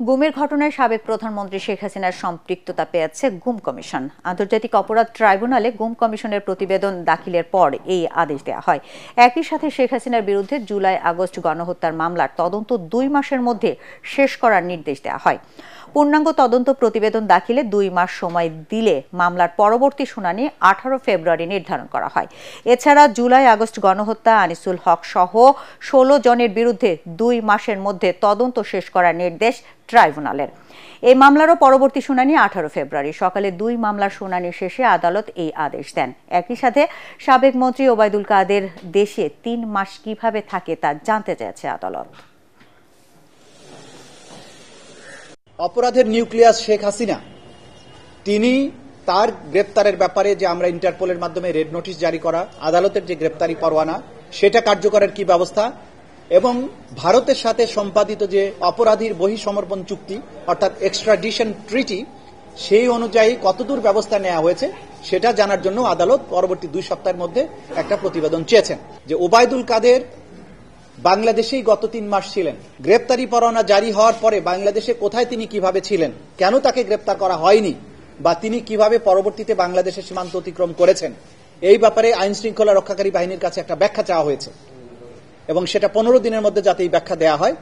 গুমের ঘটনায় সাবেক প্রধানমন্ত্রী শেখ হাসিনার সম্পৃক্ততা পেয়েছে গুম কমিশন। আন্তর্জাতিক অপরাধ ট্রাইব্যুনালে গুম কমিশনের প্রতিবেদন দাখিলের পর এই আদেশ দেওয়া হয়। একই সাথে শেখ হাসিনার বিরুদ্ধে জুলাই-আগস্ট গণহত্যার মামলার তদন্ত 2 মাসের মধ্যে শেষ করার নির্দেশ দেওয়া হয়। পূর্ণাঙ্গ তদন্ত প্রতিবেদন দাখিলে 2 মাস সময় দিলে মামলার পরবর্তী শুনানি 18 ফেব্রুয়ারি নির্ধারণ করা হয়। এছাড়া জুলাই-আগস্ট গণহত্যা আনিসুল হক সহ 16 জনের বিরুদ্ধে 2 মাসের মধ্যে তদন্ত শেষ করার নির্দেশ ট্রাইব্যুনালের। এই মামলারও পরবর্তী শুনানি 18 ফেব্রুয়ারি। সকালে 2 মামলার শুনানি শেষে আদালত এই আদেশ দেন। একই সাথে সাবেক মন্ত্রী ওবায়দুল কাদের দেশে 3 মাস কিভাবে থাকে তা জানতে চেয়েছে আদালত। অপরাধের নিউক্লিয়াস শেখ হাসিনা, তিনি তার গ্রেপ্তারের ব্যাপারে যে আমরা ইন্টারপোলের মাধ্যমে রেড নোটিশ জারি করা, আদালতের যে গ্রেপ্তারি পরোয়ানা সেটা কার্যকরের কি ব্যবস্থা এবং ভারতের সাথে সম্পাদিত যে অপরাধীর বহিঃসমর্পণ চুক্তি অর্থাৎ এক্সট্রাডিশন ট্রিটি, সেই অনুযায়ী কতদূর ব্যবস্থা নেওয়া হয়েছে সেটা জানার জন্য আদালত পরবর্তী 2 সপ্তাহের মধ্যে একটা প্রতিবেদন চেয়েছেন। যে ওবায়দুল কাদের বাংলাদেশেই গত 3 মাস ছিলেন, গ্রেপ্তারি পরোয়ানা জারি হওয়ার পরে বাংলাদেশে কোথায় তিনি কিভাবে ছিলেন, কেন তাকে গ্রেপ্তার করা হয়নি বা তিনি কিভাবে পরবর্তীতে বাংলাদেশের সীমান্ত অতিক্রম করেছেন, এই ব্যাপারে আইন শৃঙ্খলা রক্ষাকারী বাহিনীর কাছে একটা ব্যাখ্যা চাওয়া হয়েছে এবং সেটা 15 দিনের মধ্যে যাতে এই ব্যাখ্যা দেওয়া হয়